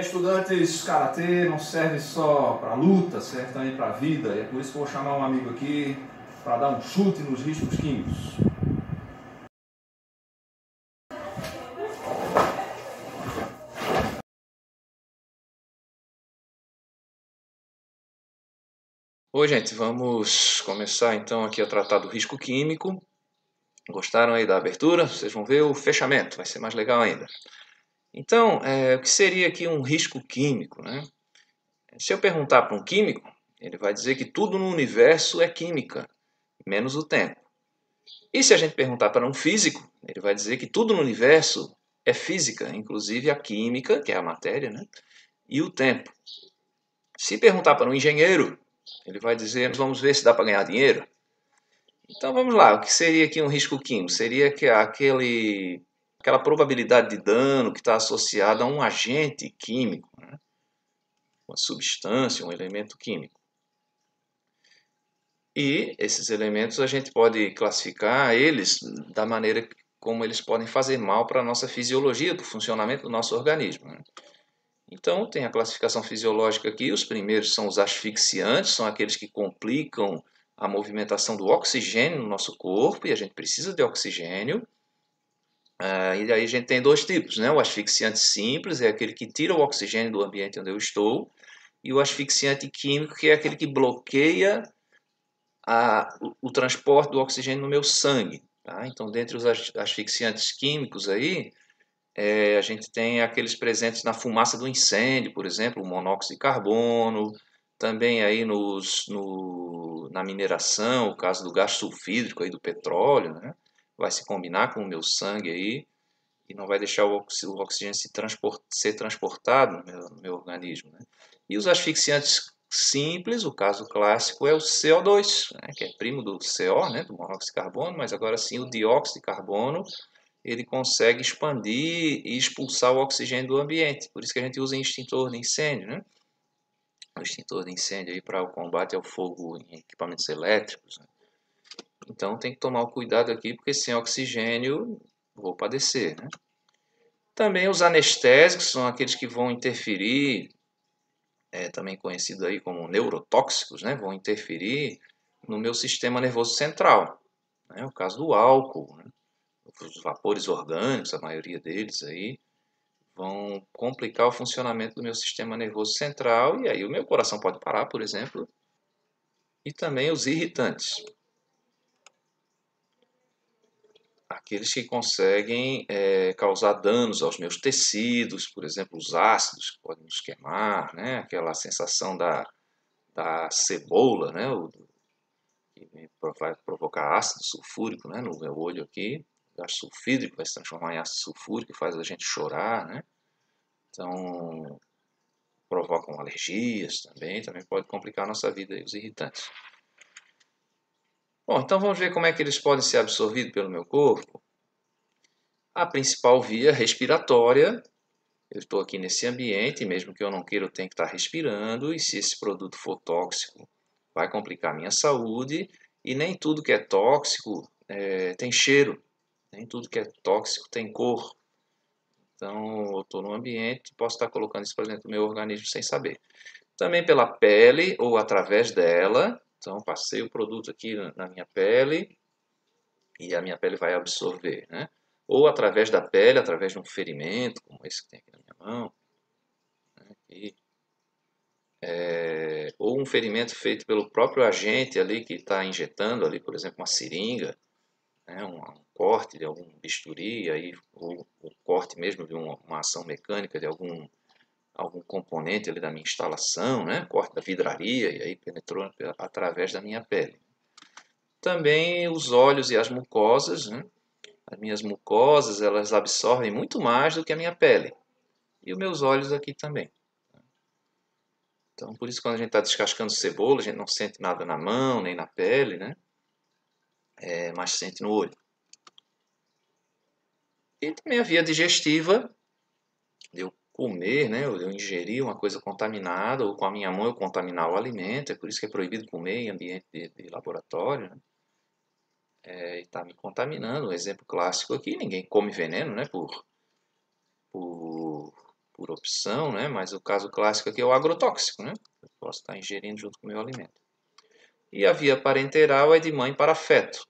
aí, estudantes, karatê não serve só para luta, serve também para a vida. E é por isso que eu vou chamar um amigo aqui para dar um chute nos riscos químicos. Oi, gente, vamos começar então aqui a tratar do risco químico. Gostaram aí da abertura? Vocês vão ver o fechamento, vai ser mais legal ainda. Então, o que seria aqui um risco químico, né? Se eu perguntar para um químico, ele vai dizer que tudo no universo é química, menos o tempo. E se a gente perguntar para um físico, ele vai dizer que tudo no universo é física, inclusive a química, que é a matéria, né? E o tempo. Se perguntar para um engenheiro, ele vai dizer, vamos ver se dá para ganhar dinheiro. Então vamos lá, o que seria aqui um risco químico? Seria que aquela probabilidade de dano que está associada a um agente químico, né? Uma substância, um elemento químico. E esses elementos a gente pode classificar eles da maneira como eles podem fazer mal para a nossa fisiologia, para o funcionamento do nosso organismo, né? Então tem a classificação fisiológica aqui, os primeiros são os asfixiantes, são aqueles que complicam a movimentação do oxigênio no nosso corpo, e a gente precisa de oxigênio. E aí a gente tem dois tipos, né? O asfixiante simples é aquele que tira o oxigênio do ambiente onde eu estou, e o asfixiante químico, que é aquele que bloqueia o transporte do oxigênio no meu sangue. Tá? Então, dentre os asfixiantes químicos aí, a gente tem aqueles presentes na fumaça do incêndio, por exemplo, o monóxido de carbono, também aí na mineração, o caso do gás sulfídrico aí do petróleo, né? Vai se combinar com o meu sangue aí e não vai deixar o oxigênio ser transportado no meu organismo, né? E os asfixiantes simples, o caso clássico é o CO2, né? Que é primo do CO, né? Do monóxido de carbono, mas agora sim o dióxido de carbono, ele consegue expandir e expulsar o oxigênio do ambiente. Por isso que a gente usa extintor de incêndio, né? O extintor de incêndio aí para o combate ao fogo em equipamentos elétricos, né? Então tem que tomar o cuidado aqui, porque sem oxigênio vou padecer, né? Também os anestésicos são aqueles que vão interferir, também conhecido aí como neurotóxicos, né? Vão interferir no meu sistema nervoso central, né? O caso do álcool, né? Os vapores orgânicos, a maioria deles aí, vão complicar o funcionamento do meu sistema nervoso central, e aí o meu coração pode parar, por exemplo. E também os irritantes, aqueles que conseguem causar danos aos meus tecidos, por exemplo, os ácidos que podem nos queimar, né? Aquela sensação da cebola, né? Que vai provocar ácido sulfúrico, né? No meu olho aqui, ácido sulfídrico vai se transformar em ácido sulfúrico e faz a gente chorar, né? Então, provocam alergias também pode complicar a nossa vida aí, os irritantes. Bom, então vamos ver como é que eles podem ser absorvidos pelo meu corpo. A principal via respiratória, eu estou aqui nesse ambiente, mesmo que eu não queira, eu tenho que estar respirando, e se esse produto for tóxico, vai complicar a minha saúde, e nem tudo que é tóxico tem cheiro, nem tudo que é tóxico tem cor. Então, eu estou no ambiente e posso estar colocando isso para dentro do meu organismo sem saber. Também pela pele ou através dela. Então, passei o produto aqui na minha pele e a minha pele vai absorver, né? Ou através da pele, através de um ferimento, como esse que tem aqui na minha mão, né? Ou um ferimento feito pelo próprio agente ali que está injetando ali, por exemplo, uma seringa, né? Um corte de algum bisturi, aí, ou um corte mesmo de uma ação mecânica de algum componente ali da minha instalação, né? Corte da vidraria, e aí penetrou através da minha pele. Também os olhos e as mucosas, né? As minhas mucosas, elas absorvem muito mais do que a minha pele. E os meus olhos aqui também. Então, por isso, quando a gente está descascando cebola, a gente não sente nada na mão, nem na pele, né? Mas sente no olho. E também a via digestiva, de eu comer, né? Eu ingerir uma coisa contaminada, ou com a minha mão eu contaminar o alimento. É por isso que é proibido comer em ambiente de laboratório, né? E está me contaminando. Um exemplo clássico aqui, ninguém come veneno, né? Por por opção, né? Mas o caso clássico aqui é o agrotóxico, né? Eu posso estar ingerindo junto com o meu alimento. E a via parenteral é de mãe para feto.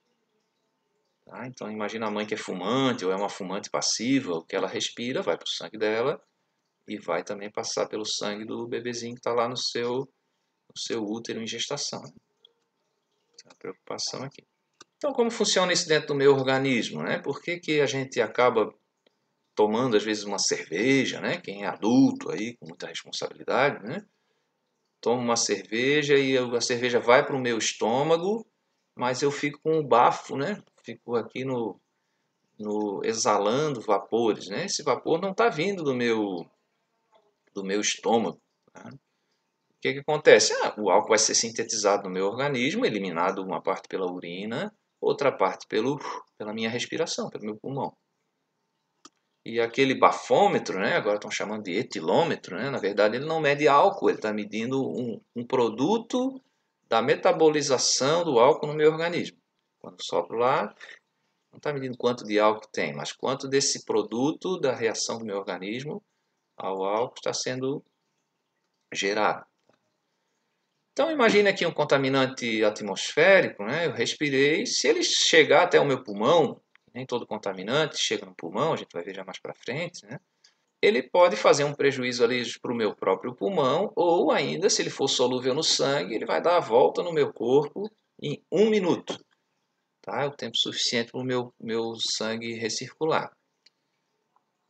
Tá? Então imagina a mãe que é fumante ou é uma fumante passiva, o que ela respira vai para o sangue dela e vai também passar pelo sangue do bebezinho que está lá no seu útero em gestação. A preocupação aqui. Então, como funciona isso dentro do meu organismo, né? Por que que a gente acaba tomando às vezes uma cerveja, né? Quem é adulto aí com muita responsabilidade, né? Toma uma cerveja e a cerveja vai para o meu estômago, mas eu fico com o bafo, né? Fico aqui no exalando vapores, né? Esse vapor não está vindo do meu estômago. Tá? O que que acontece? O álcool vai ser sintetizado no meu organismo, eliminado uma parte pela urina, outra parte pela minha respiração, pelo meu pulmão. E aquele bafômetro, né, agora estão chamando de etilômetro, né, na verdade ele não mede álcool, ele está medindo um produto da metabolização do álcool no meu organismo. Quando sopro lá, não está medindo quanto de álcool tem, mas quanto desse produto da reação do meu organismo ao álcool está sendo gerado. Então imagine aqui um contaminante atmosférico, né? Eu respirei, se ele chegar até o meu pulmão, nem todo contaminante chega no pulmão, a gente vai ver já mais para frente, né? Ele pode fazer um prejuízo ali para o meu próprio pulmão, ou ainda, se ele for solúvel no sangue, ele vai dar a volta no meu corpo em 1 minuto. Tá? É o tempo suficiente para o meu sangue recircular.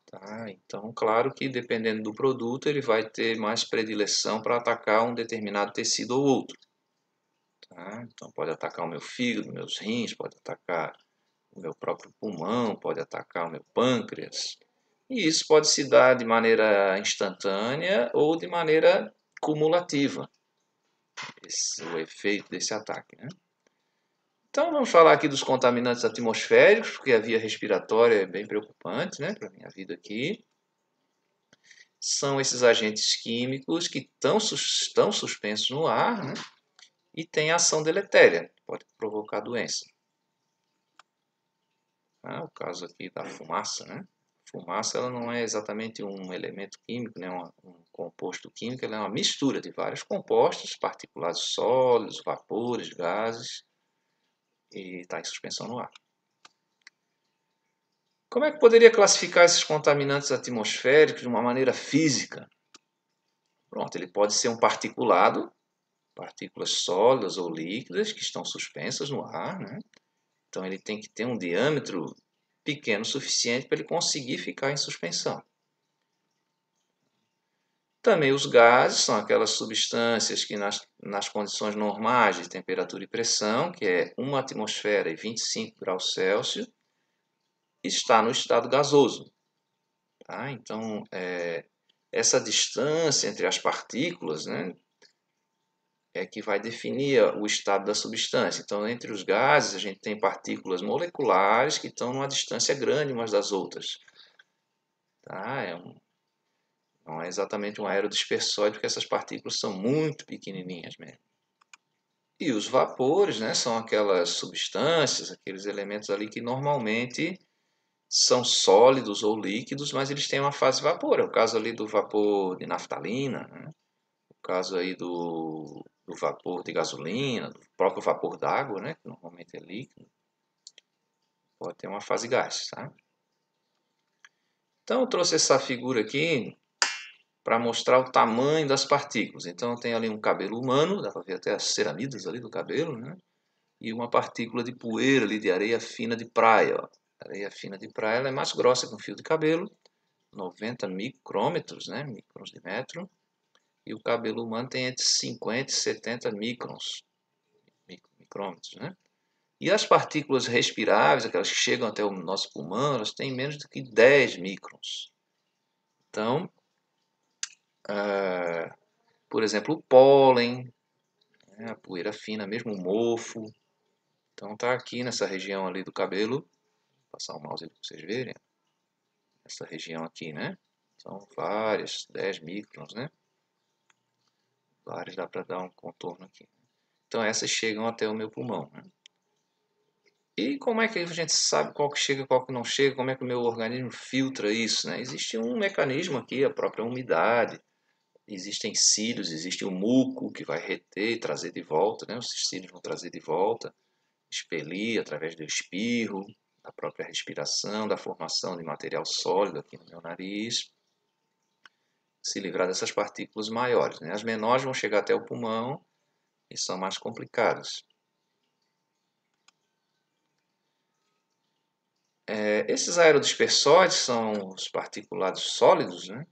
Tá? Então, claro que dependendo do produto, ele vai ter mais predileção para atacar um determinado tecido ou outro. Tá? Então, pode atacar o meu fígado, meus rins, pode atacar o meu próprio pulmão, pode atacar o meu pâncreas. E isso pode se dar de maneira instantânea ou de maneira cumulativa, o efeito desse ataque. Né? Então vamos falar aqui dos contaminantes atmosféricos, porque a via respiratória é bem preocupante, né, para a minha vida aqui. São esses agentes químicos que estão suspensos no ar, né, e têm ação deletéria, pode provocar doença. O caso aqui da fumaça, né? Fumaça ela não é exatamente um elemento químico, né? um composto químico, ela é uma mistura de vários compostos, particulados sólidos, vapores, gases, e está em suspensão no ar. Como é que poderia classificar esses contaminantes atmosféricos de uma maneira física? Pronto, ele pode ser um particulado, partículas sólidas ou líquidas que estão suspensas no ar, né? Então ele tem que ter um diâmetro pequeno o suficiente para ele conseguir ficar em suspensão. Também os gases são aquelas substâncias que nas condições normais de temperatura e pressão, que é 1 atmosfera e 25 graus Celsius, está no estado gasoso. Tá? Então, essa distância entre as partículas, né, é que vai definir o estado da substância. Então, entre os gases, a gente tem partículas moleculares que estão numa distância grande umas das outras. Tá? Não é exatamente um aerodispersóide, porque essas partículas são muito pequenininhas mesmo. E os vapores, né, são aquelas substâncias, aqueles elementos ali que normalmente são sólidos ou líquidos, mas eles têm uma fase vapor. É o caso ali do vapor de naftalina, né? O caso aí do vapor de gasolina, do próprio vapor d'água, né, que normalmente é líquido. Pode ter uma fase gás, tá? Então eu trouxe essa figura aqui para mostrar o tamanho das partículas. Então tem ali um cabelo humano, dá para ver até as ceramidas ali do cabelo, né? E uma partícula de poeira ali, de areia fina de praia. Ó. A areia fina de praia ela é mais grossa que um fio de cabelo, 90 micrômetros, né? Microns de metro. E o cabelo humano tem entre 50 e 70 micrômetros, né? E as partículas respiráveis, aquelas que chegam até o nosso pulmão, elas têm menos do que 10 microns. Então, por exemplo, o pólen, né, a poeira fina, mesmo o mofo. Então está aqui nessa região ali do cabelo. Vou passar o mouse para vocês verem. Essa região aqui, né? São várias, 10 microns, né? Várias, dá para dar um contorno aqui. Então essas chegam até o meu pulmão, né? E como é que a gente sabe qual que chega e qual que não chega? Como é que o meu organismo filtra isso, né? Existe um mecanismo aqui, a própria umidade. Existem cílios, existe o muco que vai reter e trazer de volta, né? Os cílios vão trazer de volta, expelir através do espirro, da própria respiração, da formação de material sólido aqui no meu nariz, se livrar dessas partículas maiores, né? As menores vão chegar até o pulmão e são mais complicadas. Esses aerodispersóides são os particulados sólidos, né?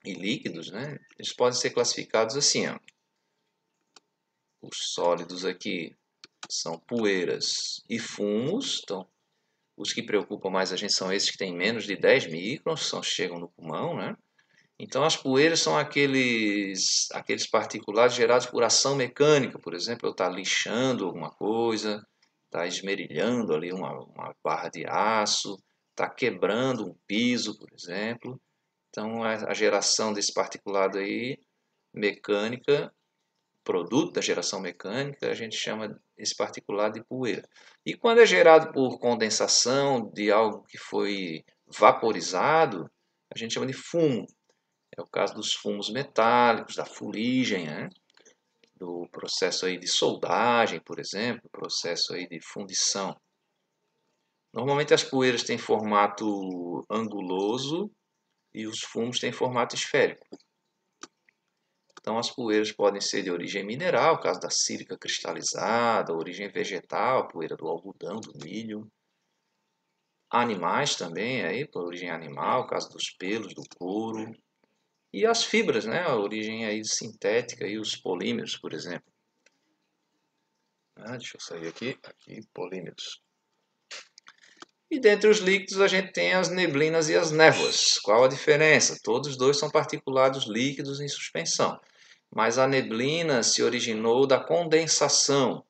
E líquidos, né? Eles podem ser classificados assim, ó. Os sólidos aqui são poeiras e fumos. Então, os que preocupam mais a gente são esses que têm menos de 10 microns, chegam no pulmão, né? Então, as poeiras são aqueles particulados gerados por ação mecânica. Por exemplo, eu estar lixando alguma coisa, estar esmerilhando ali uma barra de aço, estar quebrando um piso, por exemplo. Então, a geração desse particulado aí, mecânica, produto da geração mecânica, a gente chama esse particulado de poeira. E quando é gerado por condensação de algo que foi vaporizado, a gente chama de fumo. É o caso dos fumos metálicos, da fuligem, né? Do processo aí de soldagem, por exemplo, processo aí de fundição. Normalmente as poeiras têm formato anguloso e os fumos têm formato esférico. Então as poeiras podem ser de origem mineral, caso da sílica cristalizada, origem vegetal, poeira do algodão, do milho. Animais também, aí, por origem animal, caso dos pelos, do couro. E as fibras, né, a origem aí sintética e os polímeros, por exemplo. Deixa eu sair aqui, polímeros. E dentre os líquidos a gente tem as neblinas e as névoas. Qual a diferença? Todos os dois são particulados líquidos em suspensão. Mas a neblina se originou da condensação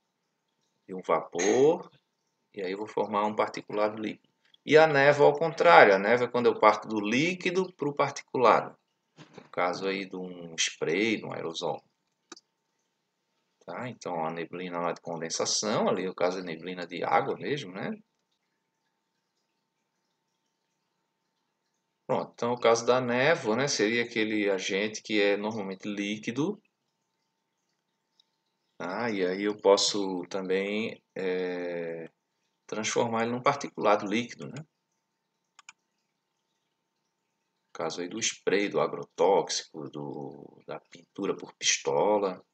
de um vapor, e aí eu vou formar um particulado líquido. E a névoa ao contrário, a névoa é quando eu parto do líquido para o particulado. No caso aí de um spray, de um aerosol. Tá? Então a neblina lá de condensação, ali o caso é neblina de água mesmo, né? Pronto, então o caso da névoa, né, seria aquele agente que é normalmente líquido. E aí eu posso também transformar ele num particulado líquido, né? No caso aí do spray, do agrotóxico, da pintura por pistola.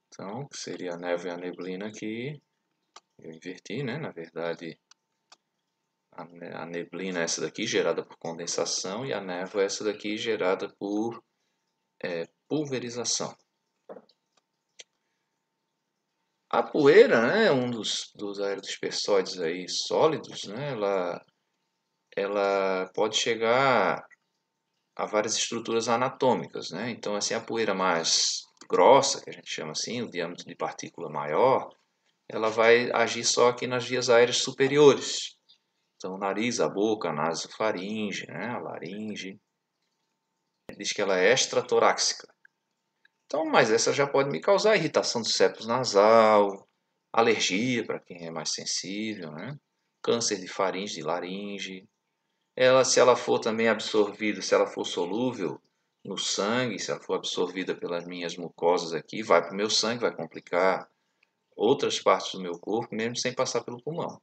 Então, que seria a névoa e a neblina aqui. Eu inverti, né? Na verdade, a neblina é essa daqui, gerada por condensação, e a névoa é essa daqui, gerada por pulverização. A poeira, né, um dos aerodispersóides aí sólidos, né, ela pode chegar a várias estruturas anatômicas, né? Então, assim, a poeira mais grossa, que a gente chama assim, o diâmetro de partícula maior, ela vai agir só aqui nas vias aéreas superiores. Então, o nariz, a boca, a nasofaringe, né, a laringe. Diz que ela é extratorácica. Então, mas essa já pode me causar irritação do septo nasal, alergia para quem é mais sensível, né? Câncer de faringe, de laringe. Se ela for também absorvida, se ela for solúvel no sangue, se ela for absorvida pelas minhas mucosas aqui, vai para o meu sangue, vai complicar outras partes do meu corpo, mesmo sem passar pelo pulmão.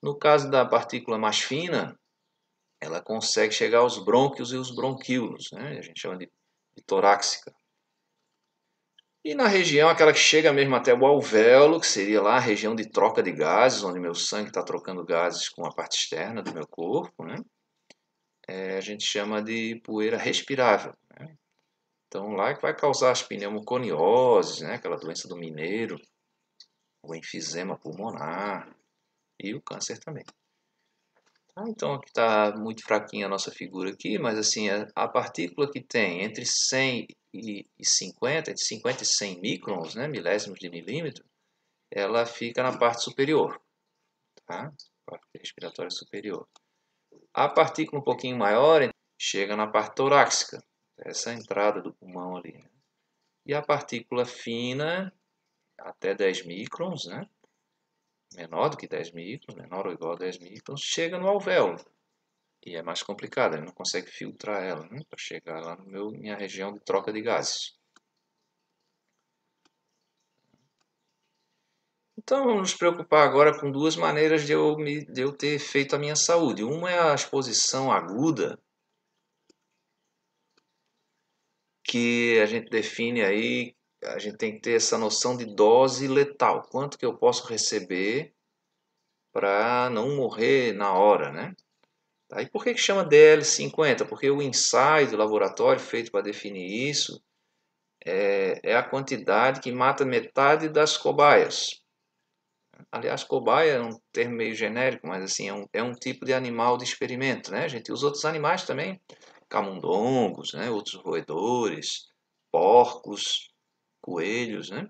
No caso da partícula mais fina, ela consegue chegar aos brônquios e os bronquíolos, né? A gente chama de torácica. E na região, aquela que chega mesmo até o alvéolo, que seria lá a região de troca de gases, onde meu sangue está trocando gases com a parte externa do meu corpo, né? A gente chama de poeira respirável, né? Então lá é que vai causar as pneumoconioses, né? Aquela doença do mineiro, o enfisema pulmonar e o câncer também. Então aqui está muito fraquinha a nossa figura aqui, mas assim, a partícula que tem entre 100 e 50, entre 50 e 100 microns, né, milésimos de milímetro, ela fica na parte superior, tá? Parte respiratória superior. A partícula um pouquinho maior chega na parte torácica, essa é a entrada do pulmão ali. E a partícula fina, até 10 microns, né? Menor do que 10 microns, menor ou igual a 10 microns, chega no alvéolo. E é mais complicado, ele não consegue filtrar ela, né? Para chegar lá no minha região de troca de gases. Então vamos nos preocupar agora com duas maneiras de eu ter feito a minha saúde. Uma é a exposição aguda, que a gente define aí, a gente tem que ter essa noção de dose letal. Quanto que eu posso receber para não morrer na hora, né? Aí por que chama DL50? Porque o ensaio do laboratório feito para definir isso é a quantidade que mata metade das cobaias. Aliás, cobaia é um termo meio genérico, mas assim, é um tipo de animal de experimento, né? A gente usa outros animais também, camundongos, né? Outros roedores, porcos, coelhos, né?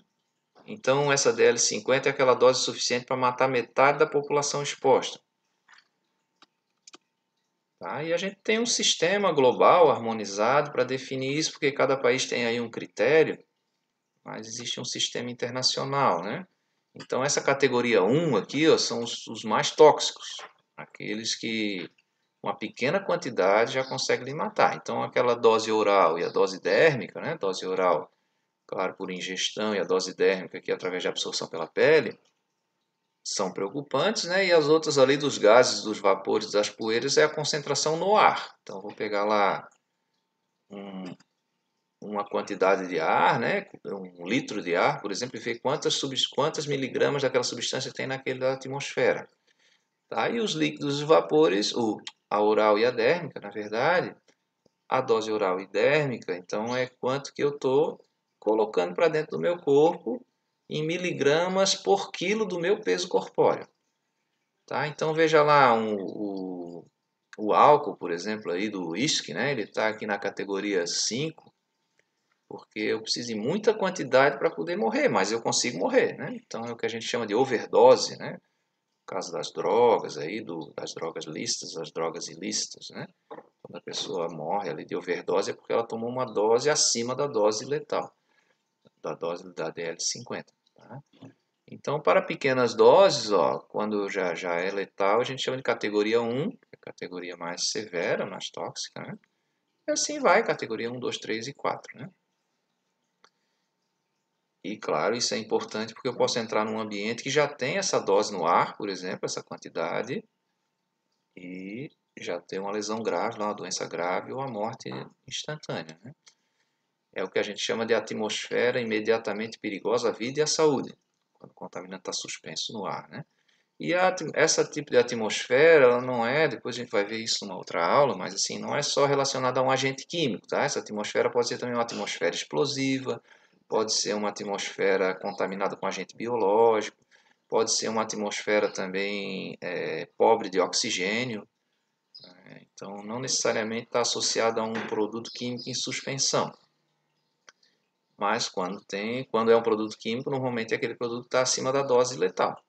Então, essa DL50 é aquela dose suficiente para matar metade da população exposta. Tá? E a gente tem um sistema global harmonizado para definir isso, porque cada país tem aí um critério, mas existe um sistema internacional, né? Então, essa categoria 1 aqui, ó, são os mais tóxicos, aqueles que uma pequena quantidade já consegue lhe matar. Então, aquela dose oral e a dose dérmica, né? Dose oral, claro, por ingestão, e a dose dérmica, que é através de absorção pela pele, são preocupantes, né? E as outras ali dos gases, dos vapores, das poeiras, é a concentração no ar. Então, vou pegar lá um, uma quantidade de ar, né? 1 litro de ar, por exemplo, e ver quantas miligramas daquela substância tem naquela atmosfera. Tá? E os líquidos e os vapores, a oral e a dérmica, na verdade, a dose oral e dérmica, então é quanto que eu estou colocando para dentro do meu corpo em miligramas por quilo do meu peso corpóreo. Tá? Então veja lá o álcool, por exemplo, aí do uísque, né? Ele está aqui na categoria 5, porque eu preciso de muita quantidade para poder morrer, mas eu consigo morrer, né? Então é o que a gente chama de overdose, né? No caso das drogas aí, das drogas lícitas, das drogas ilícitas, né? Quando a pessoa morre ali de overdose é porque ela tomou uma dose acima da dose letal, da dose da DL50. Tá? Então, para pequenas doses, ó, quando já é letal, a gente chama de categoria 1, que é a categoria mais severa, mais tóxica, né? E assim vai, categoria 1, 2, 3 e 4, né? E claro, isso é importante porque eu posso entrar num ambiente que já tem essa dose no ar, por exemplo, essa quantidade, e já ter uma lesão grave, uma doença grave ou a morte instantânea, né? É o que a gente chama de atmosfera imediatamente perigosa à vida e à saúde, quando o contaminante está suspenso no ar, né? E essa tipo de atmosfera, ela não é, depois a gente vai ver isso numa outra aula, mas assim, não é só relacionada a um agente químico, tá? Essa atmosfera pode ser também uma atmosfera explosiva, pode ser uma atmosfera contaminada com agente biológico, pode ser uma atmosfera também pobre de oxigênio, né? Então não necessariamente está associada a um produto químico em suspensão. Mas quando é um produto químico, normalmente aquele produto está acima da dose letal.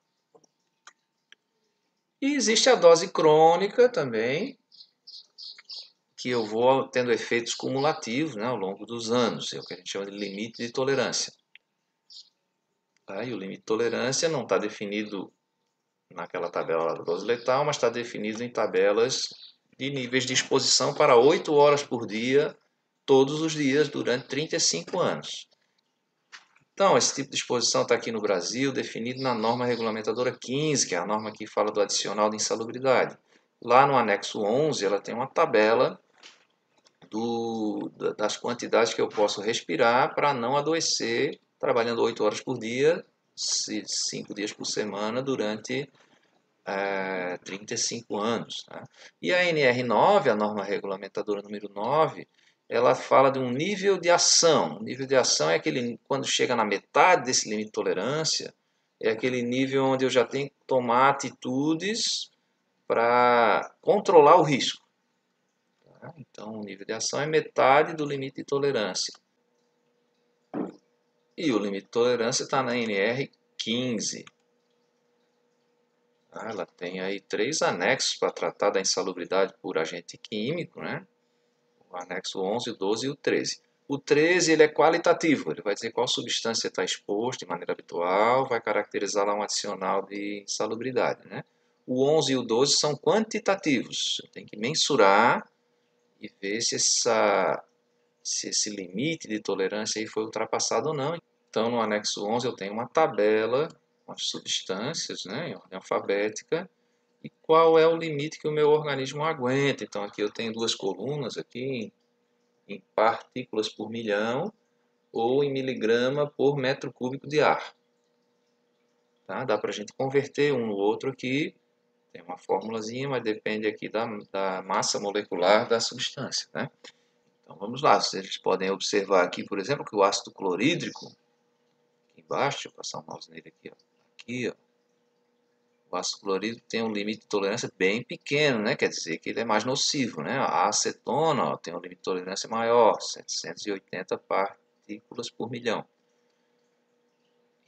E existe a dose crônica também, que eu vou tendo efeitos cumulativos, né, ao longo dos anos, é o que a gente chama de limite de tolerância. Tá? E o limite de tolerância não está definido naquela tabela da dose letal, mas está definido em tabelas de níveis de exposição para 8 horas por dia, todos os dias, durante 35 anos. Então, esse tipo de exposição está aqui no Brasil, definido na norma regulamentadora 15, que é a norma que fala do adicional de insalubridade. Lá no anexo 11, ela tem uma tabela das quantidades que eu posso respirar para não adoecer, trabalhando 8 horas por dia, 5 dias por semana, durante 35 anos. Tá? E a NR9, a norma regulamentadora número 9, ela fala de um nível de ação. O nível de ação é aquele, quando chega na metade desse limite de tolerância, é aquele nível onde eu já tenho que tomar atitudes para controlar o risco. Tá? Então, o nível de ação é metade do limite de tolerância. E o limite de tolerância está na NR 15. Ela tem aí 3 anexos para tratar da insalubridade por agente químico, né? O anexo 11, o 12 e o 13. O 13 ele é qualitativo, ele vai dizer qual substância está exposta de maneira habitual, vai caracterizar lá um adicional de insalubridade, né? O 11 e o 12 são quantitativos, tem que mensurar e ver se esse limite de tolerância aí foi ultrapassado ou não. Então, no anexo 11 eu tenho uma tabela com as substâncias, né, em ordem alfabética, e qual é o limite que o meu organismo aguenta. Então, aqui eu tenho duas colunas aqui em partículas por milhão ou em miligrama por metro cúbico de ar. Tá? Dá para a gente converter um no outro aqui, tem uma formulazinha, mas depende aqui da massa molecular da substância. Né? Então vamos lá, vocês podem observar aqui, por exemplo, que o ácido clorídrico, aqui embaixo, deixa eu passar o mouse nele aqui, ó. Aqui, ó, o ácido clorídrico tem um limite de tolerância bem pequeno, né? Quer dizer que ele é mais nocivo. Né? A acetona, ó, tem um limite de tolerância maior, 780 partículas por milhão.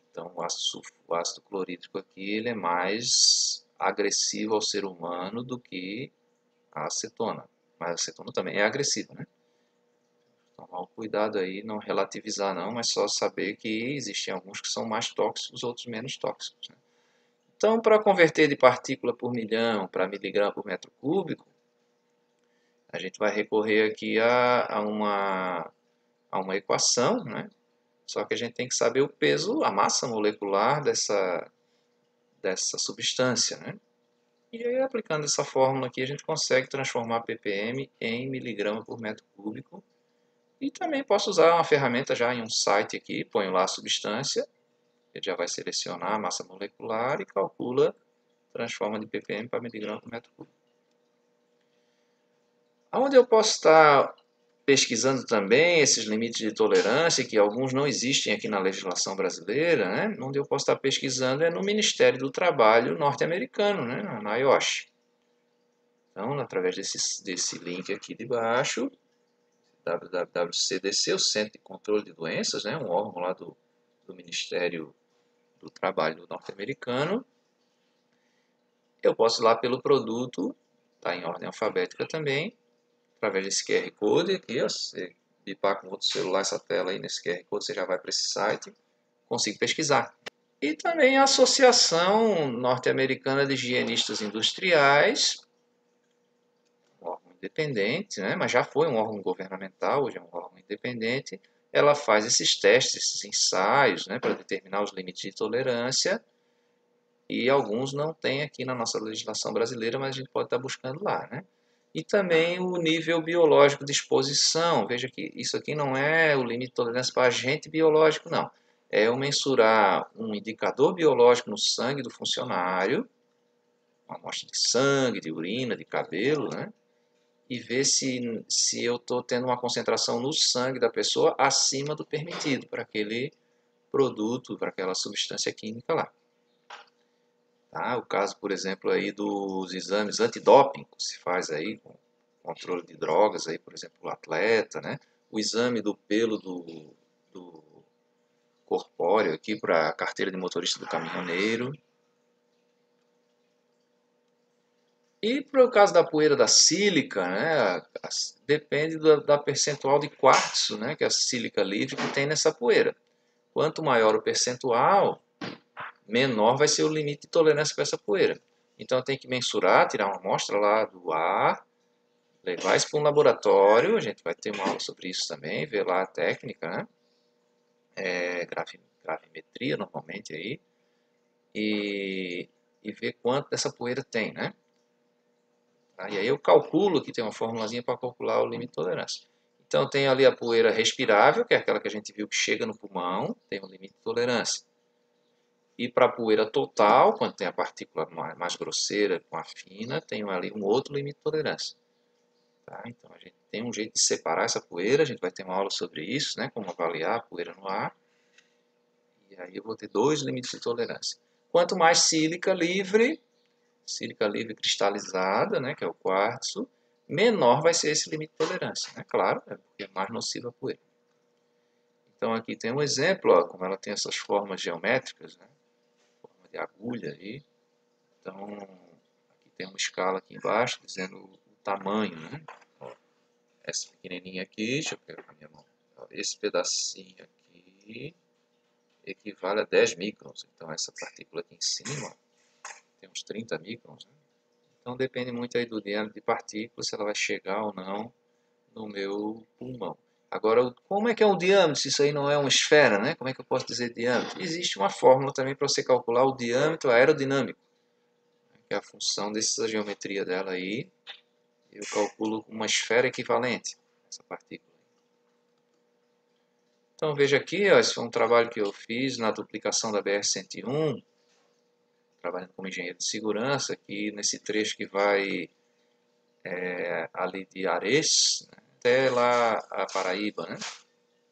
Então, o ácido clorídrico aqui ele é mais agressivo ao ser humano do que a acetona. Mas a acetona também é agressiva, né? Tomar o cuidado aí, não relativizar não, mas só saber que existem alguns que são mais tóxicos, outros menos tóxicos. Né? Então, para converter de partícula por milhão para miligrama por metro cúbico, a gente vai recorrer aqui a uma equação, né? Só que a gente tem que saber o peso, a massa molecular dessa substância, né? E aí, aplicando essa fórmula aqui, a gente consegue transformar ppm em miligrama por metro cúbico. E também posso usar uma ferramenta já em um site aqui, ponho lá a substância, ele já vai selecionar a massa molecular e calcula, transforma de ppm para miligrama por metro cúbico. Onde eu posso estar pesquisando também esses limites de tolerância, que alguns não existem aqui na legislação brasileira, né? Onde eu posso estar pesquisando é no Ministério do Trabalho norte-americano, né? Na IOSH. Então, através desse link aqui de baixo, www.cdc, o Centro de Controle de Doenças, né? Um órgão lá do Ministério do Trabalho norte-americano, eu posso ir lá pelo produto, está em ordem alfabética também, através desse QR Code aqui, ó, você bipar com outro celular essa tela aí nesse QR Code, você já vai para esse site, consigo pesquisar. E também a Associação Norte-Americana de Higienistas Industriais, um órgão independente, né, mas já foi um órgão governamental, hoje é um órgão independente, ela faz esses testes, esses ensaios, né, para determinar os limites de tolerância, e alguns não tem aqui na nossa legislação brasileira, mas a gente pode estar buscando lá, né? E também o nível biológico de exposição. Veja que isso aqui não é o limite de tolerância para agente biológico, não. É eu mensurar um indicador biológico no sangue do funcionário, uma amostra de sangue, de urina, de cabelo, né? E ver se eu estou tendo uma concentração no sangue da pessoa acima do permitido para aquele produto, para aquela substância química lá. Tá? O caso, por exemplo, aí dos exames antidoping, que se faz aí com controle de drogas, aí, por exemplo, o atleta, né? O exame do pelo do corpóreo aqui para a carteira de motorista do caminhoneiro. E para o caso da poeira da sílica, né? Depende da percentual de quartzo, né? Que é a sílica livre que tem nessa poeira. Quanto maior o percentual, menor vai ser o limite de tolerância para essa poeira. Então eu tenho que mensurar, tirar uma amostra lá do ar, levar isso para um laboratório, a gente vai ter uma aula sobre isso também, ver lá a técnica, né? Gravimetria normalmente aí, e ver quanto dessa poeira tem, né? E aí eu calculo, que tem uma formulazinha para calcular o limite de tolerância. Então eu tenho ali a poeira respirável, que é aquela que a gente viu que chega no pulmão, tem um limite de tolerância. E para a poeira total, quando tem a partícula mais grosseira com a fina, tem ali um outro limite de tolerância. Tá? Então a gente tem um jeito de separar essa poeira, a gente vai ter uma aula sobre isso, né? Como avaliar a poeira no ar. E aí eu vou ter dois limites de tolerância. Quanto mais sílica livre cristalizada, né? Que é o quartzo, menor vai ser esse limite de tolerância. Né? Claro, porque é mais nociva a poeira. Então aqui tem um exemplo, ó, como ela tem essas formas geométricas, né? Forma de agulha aí. Então, aqui tem uma escala aqui embaixo dizendo o tamanho, né? Ó, essa pequenininha aqui, deixa eu pegar com a minha mão. Ó, esse pedacinho aqui equivale a 10 microns. Então essa partícula aqui em cima tem uns 30 microns, né? Então depende muito aí do diâmetro de partícula, se ela vai chegar ou não no meu pulmão. Agora, como é que é o diâmetro, se isso aí não é uma esfera, né? Como é que eu posso dizer diâmetro? Existe uma fórmula também para você calcular o diâmetro aerodinâmico, que é a função dessa geometria dela aí. Eu calculo uma esfera equivalente a essa partícula. Então veja aqui, ó, esse foi um trabalho que eu fiz na duplicação da BR-101, trabalhando como engenheiro de segurança, aqui nesse trecho que vai ali de Ares, né, até lá a Paraíba, né,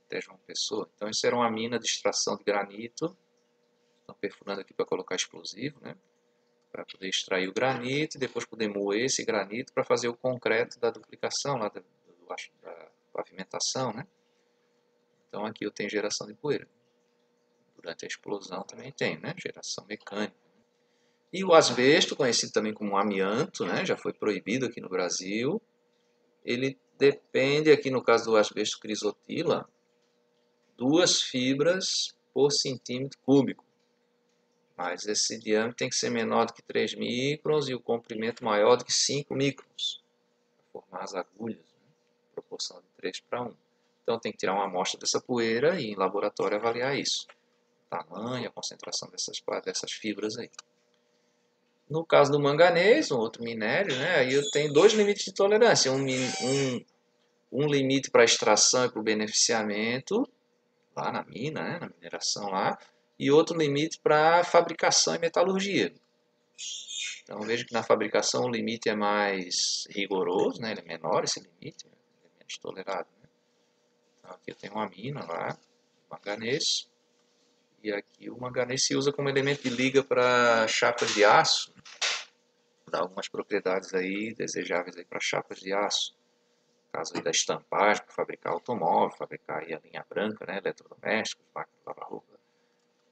até João Pessoa. Então isso era uma mina de extração de granito, estão perfurando aqui para colocar explosivo, né, para poder extrair o granito e depois poder moer esse granito para fazer o concreto da duplicação, lá da pavimentação, né. Então aqui eu tenho geração de poeira. Durante a explosão também tem, né, geração mecânica. E o asbesto, conhecido também como amianto, né, já foi proibido aqui no Brasil. Ele depende, aqui no caso do asbesto crisotila, 2 fibras por centímetro cúbico. Mas esse diâmetro tem que ser menor do que 3 microns e o comprimento maior do que 5 microns, para formar as agulhas, né? Proporção de 3 para 1. Então tem que tirar uma amostra dessa poeira e em laboratório avaliar isso. O tamanho, a concentração dessas fibras aí. No caso do manganês, um outro minério, né, aí eu tenho 2 limites de tolerância. Um limite para extração e para o beneficiamento, lá na mina, né, na mineração lá, e outro limite para fabricação e metalurgia. Então veja que na fabricação o limite é mais rigoroso, né, ele é menor esse limite, né, é menos tolerado. Né. Então aqui eu tenho uma mina lá, manganês, e aqui o manganês se usa como elemento de liga para chapas de aço, dá algumas propriedades aí desejáveis aí para chapas de aço. No caso aí da estampagem, para fabricar automóvel, fabricar aí a linha branca, né, eletrodomésticos, máquina de lavar roupa,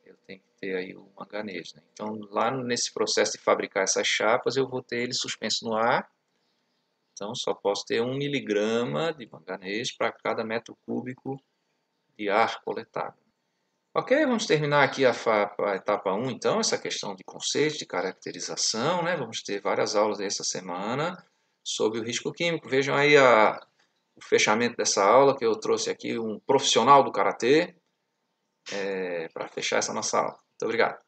eu tenho que ter aí o manganês. Né? Então, lá nesse processo de fabricar essas chapas, eu vou ter ele suspenso no ar. Então, só posso ter 1 miligrama de manganês para cada metro cúbico de ar coletado. Ok, vamos terminar aqui a etapa 1, então, essa questão de conceito, de caracterização, né? Vamos ter várias aulas essa semana sobre o risco químico. Vejam aí o fechamento dessa aula, que eu trouxe aqui um profissional do Karatê para fechar essa nossa aula. Muito obrigado.